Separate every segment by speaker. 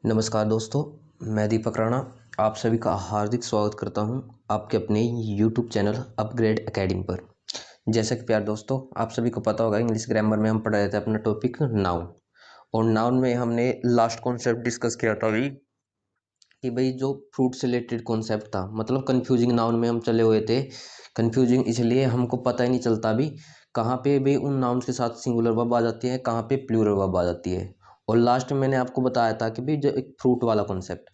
Speaker 1: नमस्कार दोस्तों, मैं दीपक राणा आप सभी का हार्दिक स्वागत करता हूं आपके अपने YouTube चैनल अपग्रेड एकेडमी पर। जैसा कि प्यार दोस्तों, आप सभी को पता होगा इंग्लिश ग्रामर में हम पढ़ रहे थे अपना टॉपिक नाउन। और नाउन में हमने लास्ट कॉन्सेप्ट डिस्कस किया था भाई जो फ्रूट से रिलेटेड कॉन्सेप्ट था, मतलब कन्फ्यूजिंग नाउन में हम चले हुए थे। कन्फ्यूजिंग इसलिए हमको पता ही नहीं चलता भी कहाँ पे भी उन नाउन्स के साथ सिंगुलर वर्ब आ जाती है, कहाँ पे प्लूरल वर्ब आ जाती है। और लास्ट में मैंने आपको बताया था कि भाई जो एक फ्रूट वाला कॉन्सेप्ट,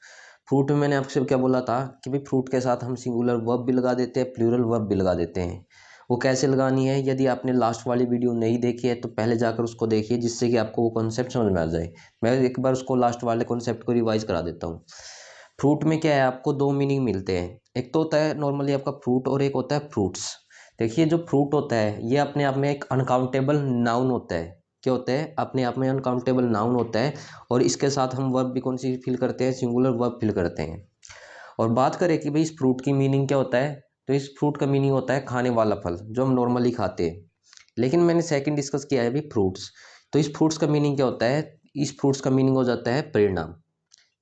Speaker 1: फ्रूट में मैंने आपसे क्या बोला था कि भाई फ्रूट के साथ हम सिंगुलर वर्ब भी लगा देते हैं, प्लूरल वर्ब भी लगा देते हैं। वो कैसे लगानी है, यदि आपने लास्ट वाली वीडियो नहीं देखी है तो पहले जाकर उसको देखिए, जिससे कि आपको वो कॉन्सेप्ट समझ में आ जाए। मैं एक बार उसको लास्ट वाले कॉन्सेप्ट को रिवाइज करा देता हूँ। फ्रूट में क्या है, आपको दो मीनिंग मिलते हैं। एक तो होता है नॉर्मली आपका फ्रूट और एक होता है फ्रूट्स। देखिए जो फ्रूट होता है ये अपने आप में एक अनकाउंटेबल नाउन होता है। क्या होता है, अपने आप में अनकाउंटेबल नाउन होता है। और इसके साथ हम वर्ब भी कौन सी फिल करते हैं, सिंगुलर वर्ब फिल करते हैं। और बात करें कि भाई इस फ्रूट की मीनिंग क्या होता है, तो इस फ्रूट का मीनिंग होता है खाने वाला फल जो हम नॉर्मली खाते हैं। लेकिन मैंने सेकंड डिस्कस किया है भाई फ्रूट्स। तो इस फ्रूट्स का मीनिंग क्या होता है, इस फ्रूट्स का मीनिंग हो जाता है परिणाम।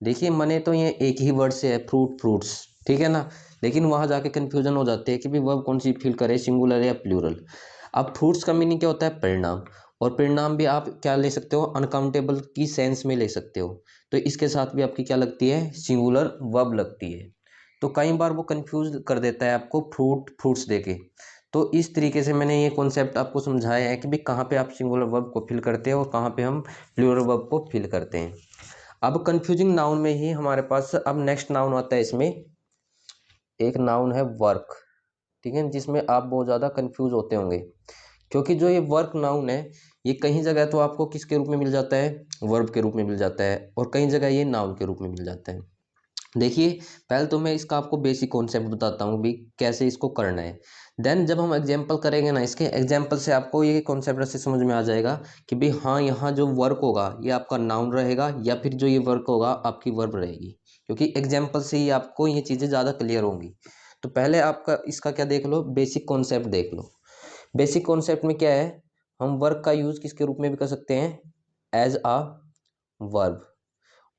Speaker 1: देखिए मने तो ये एक ही वर्ड से है फ्रूट फ्रूट्स, ठीक है ना। लेकिन वहां जाके कंफ्यूजन हो जाते हैं कि भाई वर्ब कौन सी फिल करे, सिंगुलर या प्लूरल। अब फ्रूट्स का मीनिंग क्या होता है, परिणाम। और परिणाम भी आप क्या ले सकते हो, अनकाउंटेबल की सेंस में ले सकते हो। तो इसके साथ भी आपकी क्या लगती है, सिंगुलर वर्ब लगती है। तो कई बार वो कंफ्यूज कर देता है आपको फ्रूट फ्रूट्स देके। तो इस तरीके से मैंने ये कॉन्सेप्ट आपको समझाया है कि भाई कहाँ पे आप सिंगुलर वर्ब को फिल करते हैं और कहाँ पे हम प्लूरल वर्ब को फिल करते हैं। अब कंफ्यूजिंग नाउन में ही हमारे पास अब नेक्स्ट नाउन आता है। इसमें एक नाउन है वर्क, ठीक है, जिसमें आप बहुत ज़्यादा कंफ्यूज होते होंगे। क्योंकि जो ये वर्क नाउन है ये कहीं जगह तो आपको किसके रूप में मिल जाता है, वर्ब के रूप में मिल जाता है, और कहीं जगह ये नाउन के रूप में मिल जाता है। देखिए पहले तो मैं इसका आपको बेसिक कॉन्सेप्ट बताता हूँ भी कैसे इसको करना है। देन जब हम एग्जाम्पल करेंगे ना, इसके एग्जाम्पल से आपको ये कॉन्सेप्ट से समझ में आ जाएगा कि भाई हाँ यहाँ जो वर्क होगा ये आपका नाउन रहेगा या फिर जो ये वर्क होगा आपकी वर्ब रहेगी। क्योंकि एग्जाम्पल से ही आपको ये चीज़ें ज़्यादा क्लियर होंगी। तो पहले आपका इसका क्या देख लो, बेसिक कॉन्सेप्ट देख लो। बेसिक कॉन्सेप्ट में क्या है, हम वर्क का यूज़ किसके रूप में भी कर सकते हैं, एज आ वर्ब।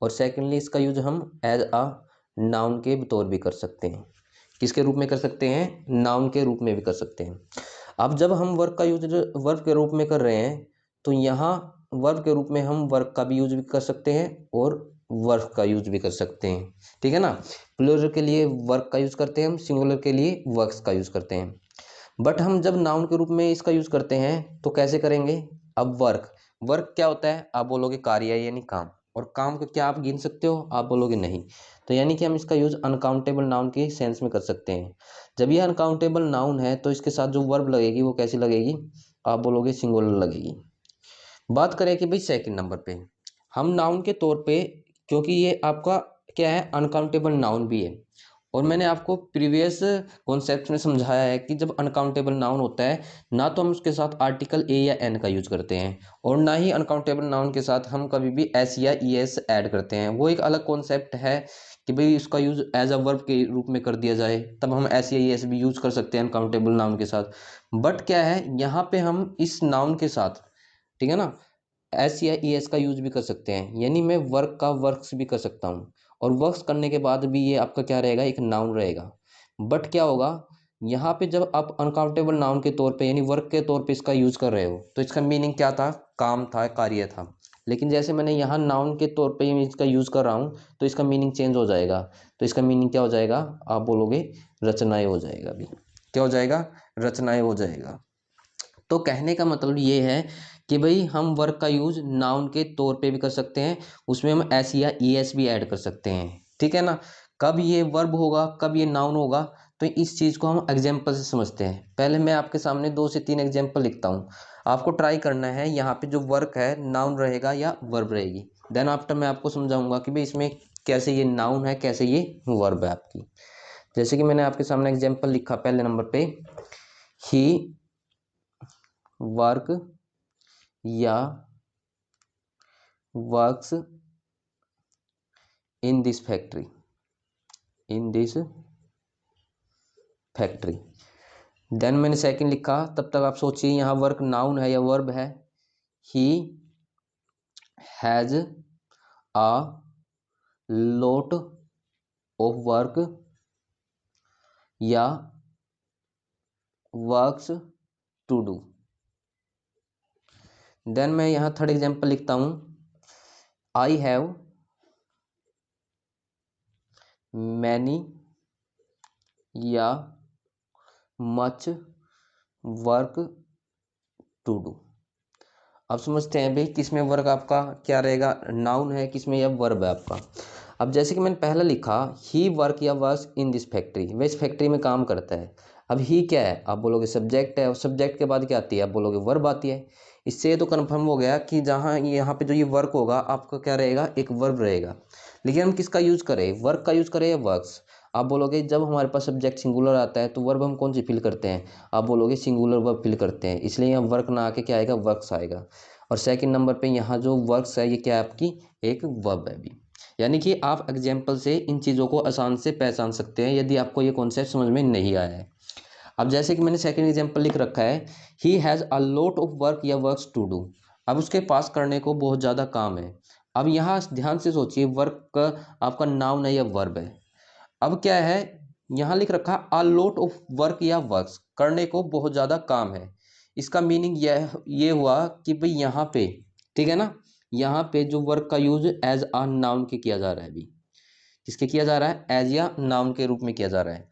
Speaker 1: और सेकेंडली इसका यूज हम एज अ नाउन के तौर भी कर सकते हैं। किसके रूप में कर सकते हैं, नाउन के रूप में भी कर सकते हैं। अब जब हम वर्ब का यूज वर्ब के रूप में कर रहे हैं तो यहाँ वर्ब के रूप में हम वर्ब का भी यूज भी कर सकते हैं और वर्ब का यूज भी कर सकते हैं, ठीक है ना। प्लूरल के लिए वर्ब का यूज करते हैं हम, सिंगुलर के लिए वर्ब्स का यूज करते हैं। बट हम जब नाउन के रूप में इसका यूज करते हैं तो कैसे करेंगे। अब वर्क, वर्क क्या होता है, आप बोलोगे कार्य यानी काम। और काम को क्या आप गिन सकते हो, आप बोलोगे नहीं। तो यानी कि हम इसका यूज अनकाउंटेबल नाउन के सेंस में कर सकते हैं। जब ये अनकाउंटेबल नाउन है तो इसके साथ जो वर्ब लगेगी वो कैसी लगेगी, आप बोलोगे सिंगुलर लगेगी। बात करें कि भाई सेकंड नंबर पे हम नाउन के तौर पे, क्योंकि ये आपका क्या है, अनकाउंटेबल नाउन भी है। और मैंने आपको प्रीवियस कॉन्सेप्ट में समझाया है कि जब अनकाउंटेबल नाउन होता है ना तो हम उसके साथ आर्टिकल ए या एन का यूज करते हैं, और ना ही अनकाउंटेबल नाउन के साथ हम कभी भी एस या ई एस ऐड करते हैं। वो एक अलग कॉन्सेप्ट है कि भाई उसका यूज एज अ वर्ब के रूप में कर दिया जाए, तब हम एस या ई एस भी यूज कर सकते हैं अनकाउंटेबल नाउन के साथ। बट क्या है, यहाँ पे हम इस नाउन के साथ, ठीक है ना, एस या ई एस का यूज भी कर सकते हैं। यानी मैं वर्क का वर्क्स भी कर सकता हूँ, और वर्क्स करने के बाद भी ये आपका क्या रहेगा, एक नाउन रहेगा। बट क्या होगा, यहाँ पे जब आप अनकाउंटेबल नाउन के तौर पे यानी वर्क के तौर पे इसका यूज कर रहे हो तो इसका मीनिंग क्या था, काम था, कार्य था। लेकिन जैसे मैंने यहाँ नाउन के तौर पे इसका यूज कर रहा हूँ तो इसका मीनिंग चेंज हो जाएगा। तो इसका मीनिंग क्या हो जाएगा, आप बोलोगे रचनाएं हो जाएगा। अभी क्या हो जाएगा, रचनाएं हो जाएगा। तो कहने का मतलब ये है कि भाई हम वर्क का यूज नाउन के तौर पे भी कर सकते हैं, उसमें हम एस या ई एस भी ऐड कर सकते हैं, ठीक है ना। कब ये वर्ब होगा कब ये नाउन होगा, तो इस चीज़ को हम एग्जाम्पल से समझते हैं। पहले मैं आपके सामने 2 से 3 एग्जाम्पल लिखता हूँ, आपको ट्राई करना है यहाँ पे जो वर्क है नाउन रहेगा या वर्ब रहेगी। देन आफ्टर मैं आपको समझाऊंगा कि भाई इसमें कैसे ये नाउन है कैसे ये वर्ब है आपकी। जैसे कि मैंने आपके सामने एग्जाम्पल लिखा पहले नंबर पे, ही वर्क या works in this factory, in this factory. Then मैंने सेकंड लिखा, तब तक आप सोचिए यहाँ वर्क नाउन है या वर्ब है। He has a lot of work या वर्क्स टू डू। देन मैं यहां थर्ड एग्जांपल लिखता हूं, आई हैव मैनी या मच वर्क टू डू। अब समझते हैं भाई किसमें वर्क आपका क्या रहेगा, नाउन है, किसमें यह वर्ब है आपका। अब जैसे कि मैंने पहले लिखा, ही वर्क या वर्क्स इन दिस फैक्ट्री, वह इस फैक्ट्री में काम करता है। अब ही क्या है, आप बोलोगे सब्जेक्ट है, और सब्जेक्ट के बाद क्या आती है, आप बोलोगे वर्ब आती है। इससे ये तो कन्फर्म हो गया कि जहाँ यहाँ पे जो ये वर्क होगा आपका क्या रहेगा, एक वर्ब रहेगा। लेकिन हम किसका यूज करें, वर्क का यूज करें या वर्क्स। आप बोलोगे जब हमारे पास सब्जेक्ट सिंगुलर आता है तो वर्ब हम कौन सी फिल करते हैं, आप बोलोगे सिंगुलर वर्ब फिल करते हैं, इसलिए यहाँ वर्क ना आके क्या आएगा, वर्क्स आएगा। और सेकंड नंबर पे यहाँ जो वर्क्स है ये क्या है, आपकी एक वर्ब है भी। यानी कि आप एग्जाम्पल से इन चीज़ों को आसान से पहचान सकते हैं यदि आपको ये कॉन्सेप्ट समझ में नहीं आया है। अब जैसे कि मैंने सेकंड एग्जाम्पल लिख रखा है, he has a lot of work या वर्क्स टू डू। अब उसके पास करने को बहुत ज़्यादा काम है। अब यहाँ ध्यान से सोचिए, वर्क आपका नाउन है या वर्ब है। अब क्या है, यहाँ लिख रखा अ लॉट ऑफ वर्क या वर्क्स, करने को बहुत ज़्यादा काम है। इसका मीनिंग ये हुआ कि भाई यहाँ पे, ठीक है ना, यहाँ पे जो वर्क का यूज एज अ नाउन के किया जा रहा है अभी। किसके किया जा रहा है, एज या नाउन के रूप में किया जा रहा है।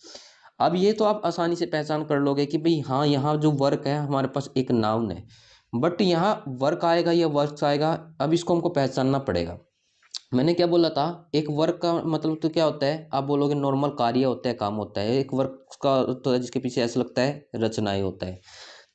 Speaker 1: अब ये तो आप आसानी से पहचान कर लोगे कि भाई हाँ, यहाँ जो वर्क है हमारे पास एक नाउन है, बट यहाँ वर्क आएगा या वर्क्स आएगा, अब इसको हमको पहचानना पड़ेगा। मैंने क्या बोला था, एक वर्क का मतलब तो क्या होता है, आप बोलोगे नॉर्मल कार्य होता है, काम होता है। एक वर्क का तो जिसके पीछे ऐसा लगता है रचनाएं होता है।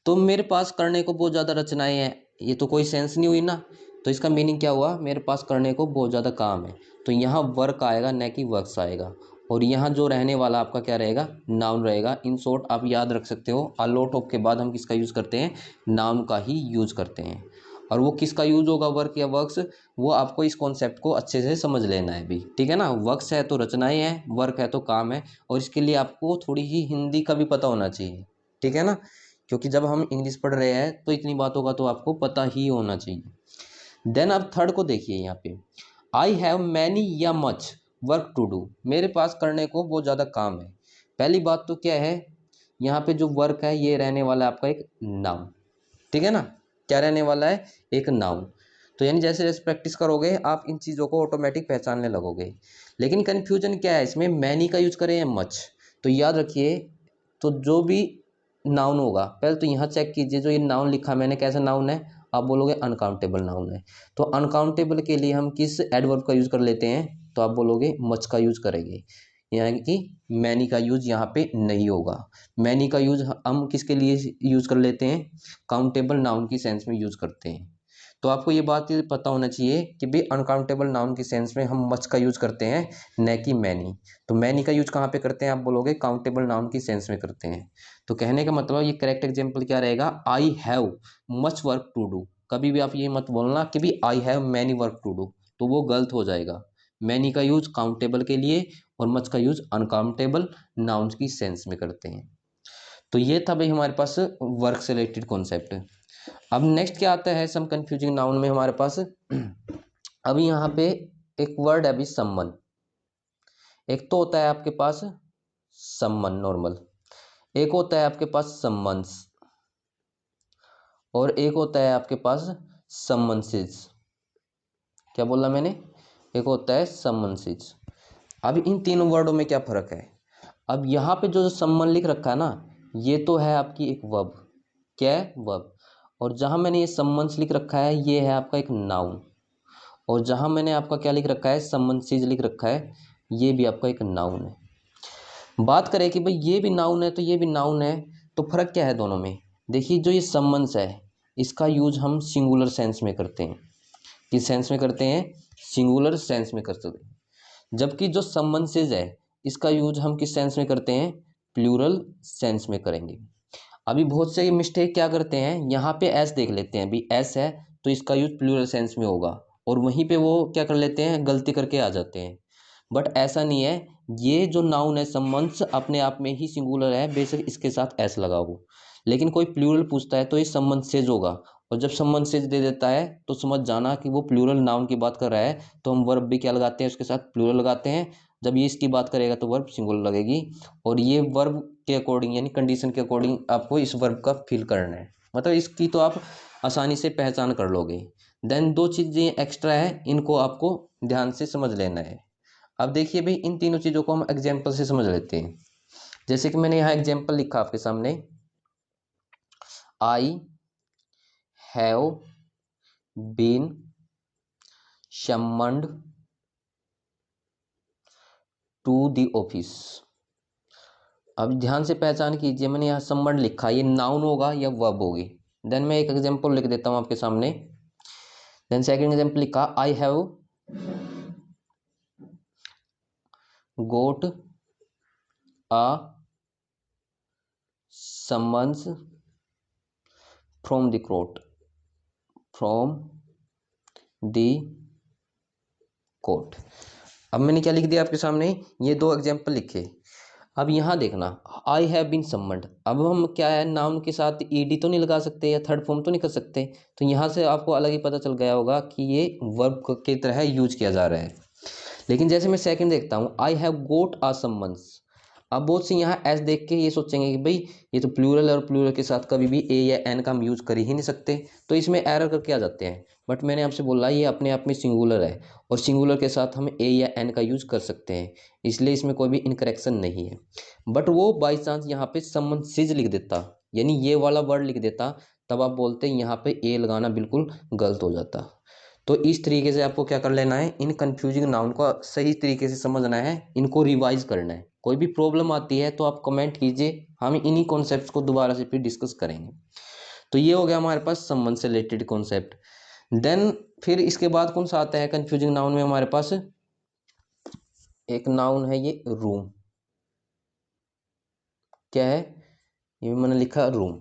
Speaker 1: तो मेरे पास करने को बहुत ज़्यादा रचनाएं हैं, ये तो कोई सेंस नहीं हुई ना। तो इसका मीनिंग क्या हुआ, मेरे पास करने को बहुत ज़्यादा काम है, तो यहाँ वर्क आएगा न कि वर्क्स आएगा। और यहाँ जो रहने वाला आपका क्या रहेगा, नाउन रहेगा। इन शॉर्ट आप याद रख सकते हो, अ लॉट ऑफ के बाद हम किसका यूज़ करते हैं, नाउन का ही यूज़ करते हैं। और वो किसका यूज होगा, वर्क या वर्क्स, वो आपको इस कॉन्सेप्ट को अच्छे से समझ लेना है भी, ठीक है ना। वर्क्स है तो रचनाएं हैं, वर्क है तो काम है। और इसके लिए आपको थोड़ी ही हिंदी का भी पता होना चाहिए, ठीक है ना, क्योंकि जब हम इंग्लिश पढ़ रहे हैं तो इतनी बातों का तो आपको पता ही होना चाहिए। देन आप थर्ड को देखिए यहाँ पे, आई हैव मैनी या मच वर्क टू डू, मेरे पास करने को बहुत ज़्यादा काम है। पहली बात तो क्या है, यहाँ पे जो वर्क है ये रहने वाला है आपका एक नाउन, ठीक है ना। क्या रहने वाला है, एक नाउन। तो यानी जैसे जैसे प्रैक्टिस करोगे आप इन चीज़ों को ऑटोमेटिक पहचानने लगोगे। लेकिन कन्फ्यूजन क्या है इसमें, मैनी का यूज करें या मच। तो याद रखिए, तो जो भी नाउन होगा, पहले तो यहाँ चेक कीजिए जो ये नाउन लिखा मैंने कैसा नाउन है, आप बोलोगे अनकाउंटेबल नाउन है। तो अनकाउंटेबल के लिए हम किस एडवर्ब का यूज कर लेते हैं, तो आप बोलोगे मच का यूज करेंगे, यानी कि मैनी का यूज यहाँ पे नहीं होगा। मैनी का यूज हम किसके लिए यूज कर लेते हैं, काउंटेबल नाउन की सेंस में यूज करते हैं। तो आपको ये बात पता होना चाहिए कि भाई अनकाउंटेबल नाउन की सेंस में हम मच का यूज करते हैं, न कि मैनी। तो मैनी का यूज कहाँ पे करते हैं, आप बोलोगे काउंटेबल नाउन की सेंस में करते हैं। तो कहने का मतलब ये करेक्ट एग्जाम्पल क्या रहेगा, I have much work to do. कभी भी आप ये मत बोलना कि भी I have many work to do, तो वो गलत हो जाएगा। मैनी का यूज काउंटेबल के लिए और मच का यूज अनकाउंटेबल नाउन की सेंस में करते हैं। तो ये था भाई हमारे पास वर्क से रिलेटेड कॉन्सेप्ट। अब नेक्स्ट क्या आता है, सम कंफ्यूजिंग नाउन में हमारे पास अभी यहाँ पे एक वर्ड है अभी सम्मन। एक तो होता है आपके पास सम्मन नॉर्मल, एक होता है आपके पास सम्मन्स, और एक होता है आपके पास सम्मन्सिस। क्या बोला मैंने, एक होता है सम्मन्सिस। अब इन तीनों वर्डों में क्या फर्क है, अब यहाँ पे जो सम्मन लिख रखा है ना, ये तो है आपकी एक वर्ब। क्या है, वर्ब। और जहाँ मैंने ये सम्मन्स लिख रखा है ये है आपका एक नाउन। और जहाँ मैंने आपका क्या लिख रखा है, सम्मन्सिस लिख रखा है, ये भी आपका एक नाउन है। बात करें कि भाई ये भी नाउन है तो ये भी नाउन है, तो फर्क क्या है दोनों में। देखिए जो ये सम्मन्स है इसका यूज हम सिंगुलर सेंस में करते हैं। किस सेंस में करते हैं, सिंगुलर सेंस में करते हैं। जबकि जो सम्मन्सिस है इसका यूज हम किस सेंस में करते हैं, प्लूरल सेंस में करेंगे। अभी बहुत से मिस्टेक क्या करते हैं, यहाँ पे एस देख लेते हैं, भी एस है तो इसका यूज प्लूरल सेंस में होगा, और वहीं पे वो क्या कर लेते हैं, गलती करके आ जाते हैं। बट ऐसा नहीं है, ये जो नाउन है सम्मन्स अपने आप में ही सिंगुलर है, बेशक इसके साथ एस लगा हो। लेकिन कोई प्लूरल पूछता है तो ये सम्मन्सेज होगा, और जब सम्बन्ध से दे देता है तो समझ जाना कि वो प्लूरल नाउन की बात कर रहा है, तो हम वर्ब भी क्या लगाते हैं उसके साथ, प्लूरल लगाते हैं। जब ये इसकी बात करेगा तो वर्ब सिंगुलर लगेगी, और ये वर्ब के अकॉर्डिंग यानी कंडीशन के अकॉर्डिंग आपको इस वर्ब का फिल करना है, मतलब इसकी तो आप आसानी से पहचान कर लोगे। देन दो चीज़ें एक्स्ट्रा है, इनको आपको ध्यान से समझ लेना है। अब देखिए भाई, इन तीनों चीज़ों को हम एग्जाम्पल से समझ लेते हैं। जैसे कि मैंने यहाँ एग्जाम्पल लिखा आपके सामने, I have been summoned to the office. अब ध्यान से पहचान कीजिए, मैंने यहाँ समन्ड लिखा, ये नाउन होगा या वर्ब होगी। देन मैं एक एग्जाम्पल लिख देता हूँ आपके सामने। देन सेकंड एग्जाम्पल लिखा, I have got a summons from the court, from the court. अब मैंने क्या लिख दिया आपके सामने, ये दो एग्जाम्पल लिखे। अब यहाँ देखना, आई हैव बीन समन्ड, अब हम क्या है, नाउन के साथ ईडी तो नहीं लगा सकते या थर्ड फॉर्म तो नहीं कर सकते, तो यहाँ से आपको अलग ही पता चल गया होगा कि ये वर्ब की तरह यूज किया जा रहा है। लेकिन जैसे मैं सेकंड देखता हूँ, I have got uh summons, अब बहुत से यहाँ एस देख के ये सोचेंगे कि भाई ये तो प्लूरल है और प्लूरल के साथ कभी भी ए या एन का हम यूज कर ही नहीं सकते, तो इसमें एरर करके आ जाते हैं। बट मैंने आपसे बोला ये अपने आप में सिंगुलर है, और सिंगुलर के साथ हम ए या एन का यूज कर सकते हैं, इसलिए इसमें कोई भी इनकरेक्शन नहीं है। बट वो बाई चांस यहाँ पे समवन सिज लिख देता, यानी ये वाला वर्ड लिख देता, तब आप बोलते हैं यहाँ पे ए लगाना बिल्कुल गलत हो जाता। तो इस तरीके से आपको क्या कर लेना है, इन कंफ्यूजिंग नाउन को सही तरीके से समझना है, इनको रिवाइज करना है। कोई भी प्रॉब्लम आती है तो आप कमेंट कीजिए, हम इन्हीं कॉन्सेप्ट्स को दोबारा से फिर डिस्कस करेंगे। तो ये हो गया हमारे पास संबंध से रिलेटेड कॉन्सेप्ट। देन फिर इसके बाद कौन सा आता है कंफ्यूजिंग नाउन में, हमारे पास एक नाउन है ये रूम। क्या है ये, मैंने लिखा रूम।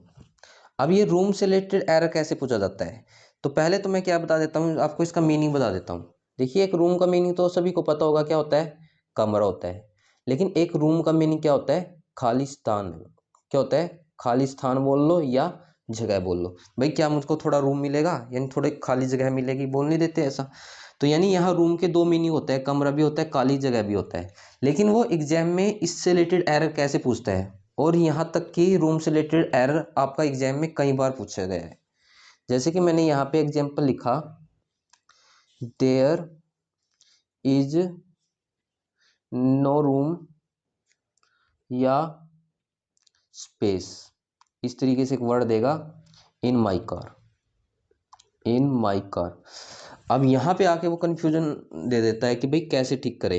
Speaker 1: अब ये रूम से रिलेटेड एरर कैसे पूछा जाता है, तो पहले तो मैं क्या बता देता हूँ आपको, इसका मीनिंग बता देता हूँ। देखिए एक रूम का मीनिंग तो सभी को पता होगा, क्या होता है, कमरा होता है। लेकिन एक रूम का मीनिंग क्या होता है, खाली स्थान। क्या होता है, खाली स्थान बोल लो या जगह बोल लो। भाई क्या मुझको थोड़ा रूम मिलेगा, यानी थोड़ी खाली जगह मिलेगी, बोल नहीं देते ऐसा। तो यानी यहाँ रूम के दो मीनिंग होता है, कमरा भी होता है, खाली जगह भी होता है। लेकिन वो एग्जाम में इससे रिलेटेड एरर कैसे पूछता है, और यहाँ तक कि रूम से रिलेटेड एरर आपका एग्जाम में कई बार पूछा गया है। जैसे कि मैंने यहाँ पे एग्जाम्पल लिखा, देयर इज नो रूम या स्पेस, इस तरीके से एक वर्ड देगा, इन my car, in my car. अब यहाँ पे आके वो कंफ्यूजन दे देता है कि भाई कैसे ठीक करे।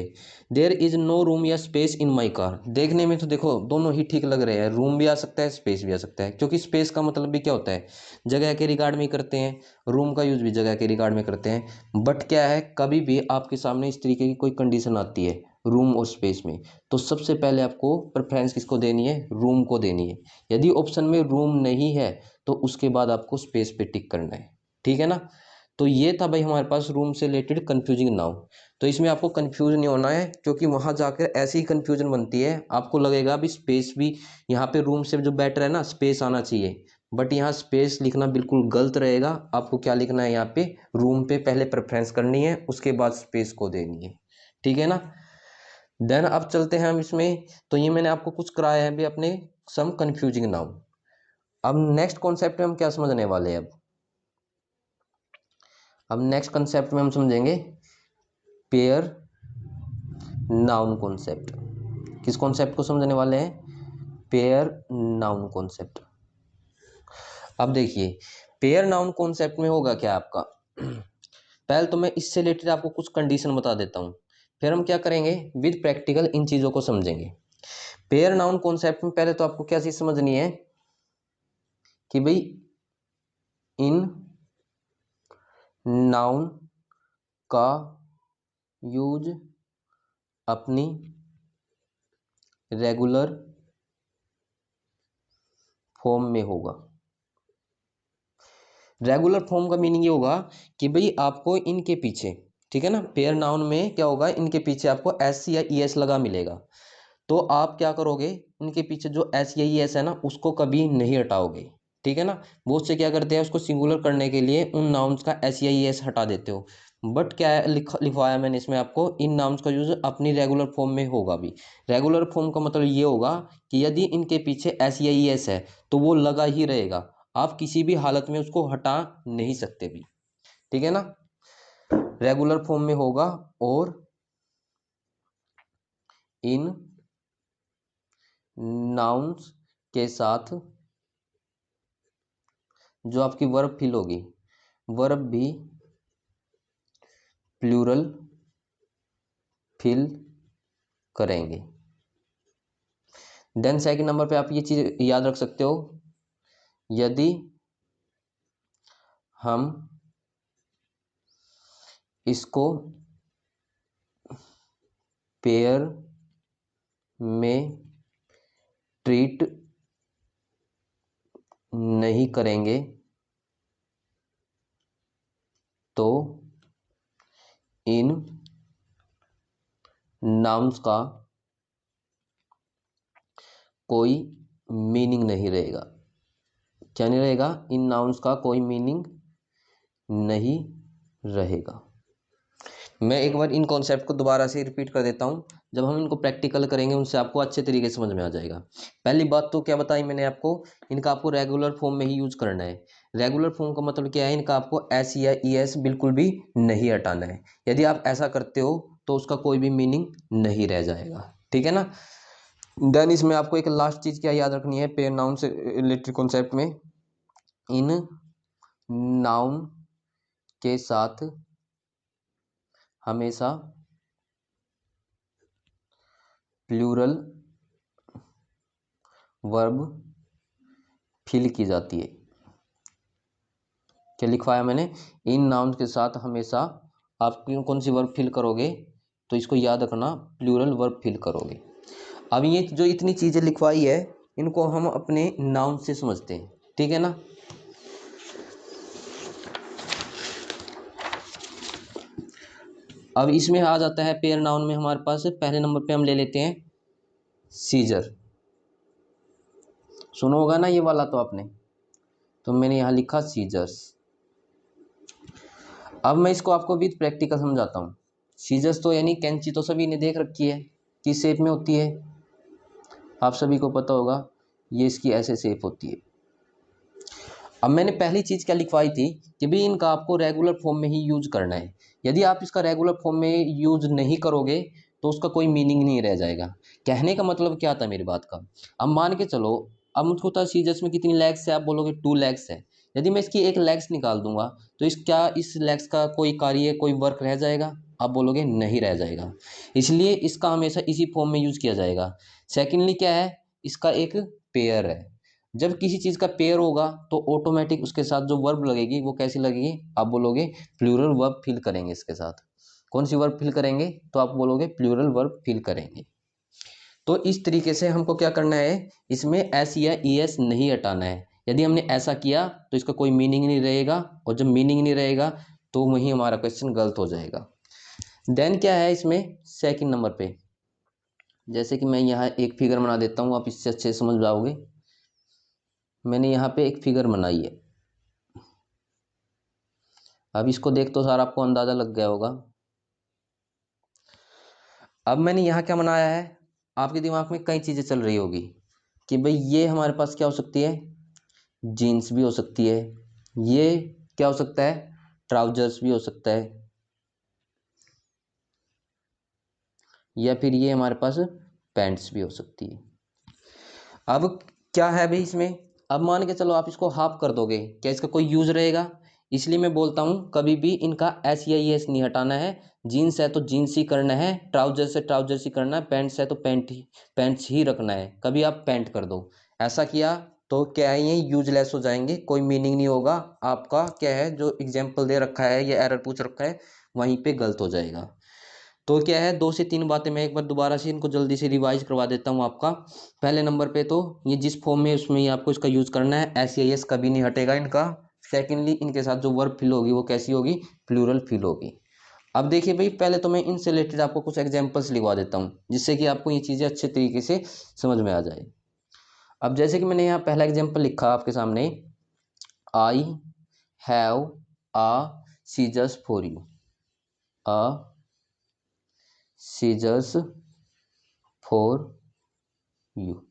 Speaker 1: देयर इज नो रूम या स्पेस इन माई कार, देखने में तो देखो दोनों ही ठीक लग रहे हैं, रूम भी आ सकता है स्पेस भी आ सकता है, क्योंकि स्पेस का मतलब भी क्या होता है, जगह के रिगार्ड में करते हैं, रूम का यूज भी जगह के रिगार्ड में करते हैं। बट क्या है, कभी भी आपके सामने इस तरीके की कोई कंडीशन आती है रूम और स्पेस में, तो सबसे पहले आपको प्रेफरेंस किसको देनी है, रूम को देनी है। यदि ऑप्शन में रूम नहीं है तो उसके बाद आपको स्पेस पे टिक करना है, ठीक है ना। तो ये था भाई हमारे पास रूम से रिलेटेड कंफ्यूजिंग नाउन। तो इसमें आपको कंफ्यूज नहीं होना है, क्योंकि वहां जाकर ऐसी ही कंफ्यूजन बनती है, आपको लगेगा भी स्पेस भी यहाँ पे रूम से जो बेटर है ना, स्पेस आना चाहिए, बट यहाँ स्पेस लिखना बिल्कुल गलत रहेगा। आपको क्या लिखना है, यहाँ पे रूम पे पहले प्रेफरेंस करनी है, उसके बाद स्पेस को देनी है, ठीक है ना। देन अब चलते हैं हम इसमें, तो ये मैंने आपको कुछ कराया है भी अपने सम कंफ्यूजिंग नाउन। अब नेक्स्ट कॉन्सेप्ट में हम क्या समझने वाले हैं, अब नेक्स्ट कंसेप्ट में हम समझेंगे पेयर नाउन कॉन्सेप्ट। किस कॉन्सेप्ट को समझने वाले हैं, पेयर नाउन कॉन्सेप्ट। अब देखिए पेयर नाउन कॉन्सेप्ट में होगा क्या आपका, पहले तो मैं इससे रिलेटेड आपको कुछ कंडीशन बता देता हूँ, फिर हम क्या करेंगे विद प्रैक्टिकल इन चीज़ों को समझेंगे। पेयर नाउन कॉन्सेप्ट में पहले तो आपको क्या चीज़ समझनी है कि भाई इन नाउन का यूज अपनी रेगुलर फॉर्म में होगा। रेगुलर फॉर्म का मीनिंग ये होगा कि भाई आपको इनके पीछे, ठीक है ना, पेयर नाउन में क्या होगा, इनके पीछे आपको एस या ई एस लगा मिलेगा, तो आप क्या करोगे, इनके पीछे जो एस या ई एस है ना उसको कभी नहीं हटाओगे, ठीक है ना। बहुत से क्या करते हैं, उसको सिंगुलर करने के लिए उन नाउन्स का एस या ई एस हटा देते हो, बट क्या है लिखवाया मैंने इसमें आपको, इन नाउन्स का यूज अपनी रेगुलर फॉर्म में होगा भी। रेगुलर फॉर्म का मतलब ये होगा कि यदि इनके पीछे एस या ई एस है तो वो लगा ही रहेगा, आप किसी भी हालत में उसको हटा नहीं सकते भी, ठीक है ना। रेगुलर फॉर्म में होगा और इन नाउन्स के साथ जो आपकी वर्ब फिल होगी, वर्ब भी प्लूरल फिल करेंगे। देन सेकंड नंबर पे आप ये चीज याद रख सकते हो, यदि हम इसको पेयर में ट्रीट नहीं करेंगे तो इन नाउन्स का कोई मीनिंग नहीं रहेगा। क्या नहीं रहेगा? इन नाउन्स का कोई मीनिंग नहीं रहेगा। मैं एक बार इन कॉन्सेप्ट को दोबारा से रिपीट कर देता हूं, जब हम इनको प्रैक्टिकल करेंगे उनसे आपको अच्छे तरीके से समझ में आ जाएगा। पहली बात तो क्या बताई मैंने आपको, इनका आपको रेगुलर फॉर्म में ही यूज करना है। रेगुलर फॉर्म का मतलब क्या है, इनका आपको एस या ई एस बिल्कुल भी नहीं हटाना है। यदि आप ऐसा करते हो तो उसका कोई भी मीनिंग नहीं रह जाएगा, ठीक है ना। देन इसमें आपको एक लास्ट चीज क्या याद रखनी है, पेयर नाउन से रिलेटेड कॉन्सेप्ट में, इन नाउन के साथ हमेशा प्लूरल वर्ब फिल की जाती है। क्या लिखवाया मैंने, इन नाउन के साथ हमेशा आप कौन सी वर्ब फिल करोगे, तो इसको याद रखना, प्लूरल वर्ब फिल करोगे। अब ये जो इतनी चीजें लिखवाई है, इनको हम अपने नाउन से समझते हैं, ठीक है ना। अब इसमें आ जाता है पेयर नाउन में हमारे पास पहले नंबर पे हम ले लेते हैं सीजर। सुनो होगा ना ये वाला तो आपने, तो मैंने यहाँ लिखा सीजर्स। अब मैं इसको आपको विद प्रैक्टिकल समझाता हूँ। सीजर्स तो यानी कैंची तो सभी ने देख रखी है, किस शेप में होती है, आप सभी को पता होगा, ये इसकी ऐसे शेप होती है। अब मैंने पहली चीज क्या लिखवाई थी कि भाई इनका आपको रेगुलर फॉर्म में ही यूज करना है। यदि आप इसका रेगुलर फॉर्म में यूज नहीं करोगे तो उसका कोई मीनिंग नहीं रह जाएगा। कहने का मतलब क्या था मेरी बात का, अब मान के चलो, अब मुझको पता सीजर्स में कितनी लेग्स है, आप बोलोगे 2 लेग्स है। यदि मैं इसकी एक लेग्स निकाल दूंगा तो इस लेग्स का कोई कार्य कोई वर्क रह जाएगा, आप बोलोगे नहीं रह जाएगा। इसलिए इसका हमेशा इसी फॉर्म में यूज किया जाएगा। सेकेंडली क्या है, इसका एक पेयर है। जब किसी चीज का पेयर होगा तो ऑटोमेटिक उसके साथ जो वर्ब लगेगी वो कैसी लगेगी, आप बोलोगे प्लूरल वर्ब फिल करेंगे इसके साथ। कौन सी वर्ब फिल करेंगे, तो आप बोलोगे प्लूरल वर्ब फिल करेंगे। तो इस तरीके से हमको क्या करना है, इसमें एस या ई एस नहीं हटाना है। यदि हमने ऐसा किया तो इसका कोई मीनिंग नहीं रहेगा, और जब मीनिंग नहीं रहेगा तो वही हमारा क्वेश्चन गलत हो जाएगा। देन क्या है इसमें सेकंड नंबर पे, जैसे कि मैं यहाँ एक फिगर बना देता हूँ, आप इससे अच्छे से समझ जाओगे। मैंने यहाँ पे एक फिगर बनाई है, अब इसको देख तो सारा आपको अंदाजा लग गया होगा। अब मैंने यहाँ क्या बनाया है, आपके दिमाग में कई चीजें चल रही होगी कि भाई ये हमारे पास क्या हो सकती है, जीन्स भी हो सकती है, ये क्या हो सकता है, ट्राउजर्स भी हो सकता है, या फिर ये हमारे पास पैंट्स भी हो सकती है। अब क्या है भाई इसमें, अब मान के चलो आप इसको हाफ कर दोगे, क्या इसका कोई यूज रहेगा? इसलिए मैं बोलता हूं कभी भी इनका एस या एस नहीं हटाना है। जीन्स है तो जीन्स ही करना है, ट्राउजर से ट्राउजर्स ही करना है, पैंट्स है तो पैंट्स ही रखना है, कभी आप पैंट कर दो। ऐसा किया तो क्या है, ये यूजलेस हो जाएंगे, कोई मीनिंग नहीं होगा आपका। क्या है जो एग्जाम्पल दे रखा है या एरर पूछ रखा है वहीं पे गलत हो जाएगा। तो क्या है, 2 से 3 बातें मैं एक बार दोबारा से इनको जल्दी से रिवाइज करवा देता हूँ आपका। पहले नंबर पे तो ये जिस फॉर्म में उसमें ही आपको इसका यूज करना है, एस या एस कभी नहीं हटेगा इनका। सेकेंडली इनके साथ जो वर्ब फिल होगी वो कैसी होगी, प्लूरल फिल होगी। अब देखिए भाई, पहले तो मैं इनसे रिलेटेड आपको कुछ एग्जांपल्स लिखवा देता हूँ जिससे कि आपको ये चीज़ें अच्छे तरीके से समझ में आ जाए। अब जैसे कि मैंने यहाँ पहला एग्जाम्पल लिखा आपके सामने, I have a scissors for you, a scissors for you.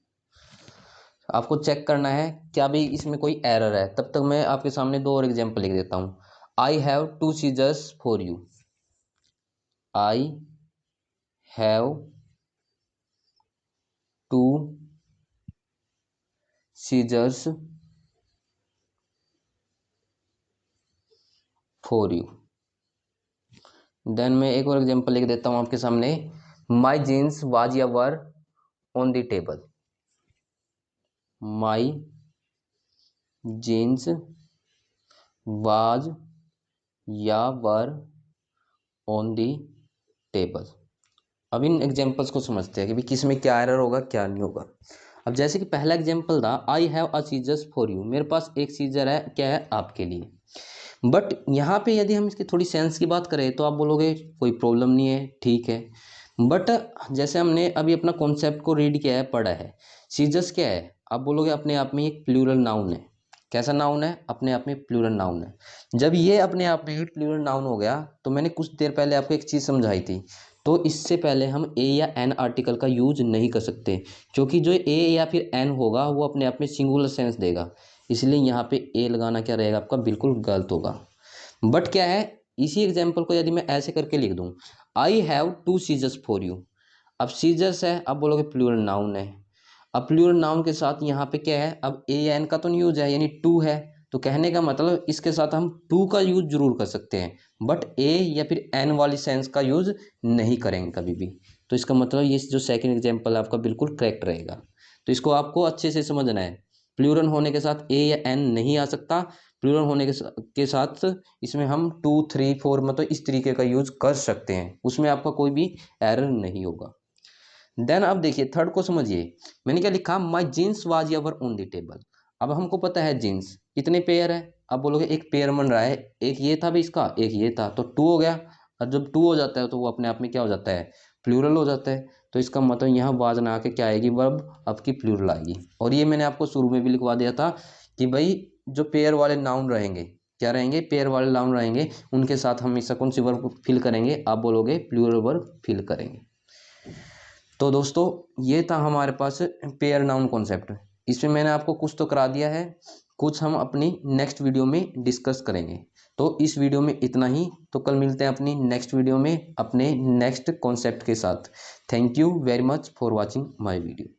Speaker 1: आपको चेक करना है क्या भाई इसमें कोई एरर है, तब तक मैं आपके सामने दो और एग्जांपल लिख देता हूँ। I have two scissors for you, I have two scissors for you. Then मैं एक और एग्जांपल लिख देता हूँ आपके सामने। माई जीन्स वाज या were on the table, my jeans was या वर ऑन दी टेबल। अब इन एग्जांपल्स को समझते हैं कि भाई किस में क्या एरर होगा क्या नहीं होगा। अब जैसे कि पहला एग्जांपल था I have a scissors for you, मेरे पास एक सीजर है, क्या है, आपके लिए। बट यहाँ पे यदि हम इसकी थोड़ी सेंस की बात करें तो आप बोलोगे कोई प्रॉब्लम नहीं है, ठीक है। बट जैसे हमने अभी अपना कॉन्सेप्ट को रीड किया है, पढ़ा है, सीजर्स क्या है, आप बोलोगे अपने आप में एक प्लूरल नाउन है। कैसा नाउन है, अपने आप में प्लूरल नाउन है। जब ये अपने आप में ही प्लूरल नाउन हो गया तो मैंने कुछ देर पहले आपको एक चीज़ समझाई थी, तो इससे पहले हम ए या एन आर्टिकल का यूज नहीं कर सकते, क्योंकि जो ए या फिर एन होगा वो अपने आप में सिंगुलर सेंस देगा, इसलिए यहाँ पे ए लगाना क्या रहेगा आपका, बिल्कुल गलत होगा। बट क्या है, इसी एग्जाम्पल को यदि मैं ऐसे करके लिख दूँ, I have two scissors for you. अब सीजर्स है, अब बोलोगे प्लूरल नाउन है। अब प्लूरल नाउन के साथ यहाँ पे क्या है, अब ए एन का तो नहीं यूज है, यानी टू है, तो कहने का मतलब इसके साथ हम टू का यूज जरूर कर सकते हैं, बट ए या फिर एन वाली सेंस का यूज नहीं करेंगे कभी भी। तो इसका मतलब ये जो सेकंड एग्जाम्पल है आपका बिल्कुल करेक्ट रहेगा। तो इसको आपको अच्छे से समझना है, प्लूरल होने के साथ ए या एन नहीं आ सकता, प्लूरल होने के साथ इसमें हम टू थ्री फोर मतलब इस तरीके का यूज कर सकते हैं, उसमें आपका कोई भी एरर नहीं होगा। देन अब देखिए थर्ड को समझिए, मैंने क्या लिखा, my jeans was ever on the table. अब हमको पता है जीन्स कितने पेयर है, अब बोलोगे एक पेयर बन रहा है, एक ये था भी इसका, एक ये था, तो टू हो गया। और जब टू हो जाता है तो वो अपने आप में क्या हो जाता है, प्लूरल हो जाता है। तो इसका मतलब यहाँ वाज ना आके क्या आएगी, वर्ब आपकी प्लूरल आएगी। और ये मैंने आपको शुरू में भी लिखवा दिया था कि भाई जो पेयर वाले नाउन रहेंगे, क्या रहेंगे, पेयर वाले नाउन रहेंगे, उनके साथ हमेशा कौन सी वर्ब फिल करेंगे, आप बोलोगे प्लूरल वर्ब फिल करेंगे। तो दोस्तों ये था हमारे पास पेयर नाउन कॉन्सेप्ट। इसमें मैंने आपको कुछ तो करा दिया है, कुछ हम अपनी नेक्स्ट वीडियो में डिस्कस करेंगे। तो इस वीडियो में इतना ही, तो कल मिलते हैं अपनी नेक्स्ट वीडियो में अपने नेक्स्ट कॉन्सेप्ट के साथ। Thank you very much for watching my video.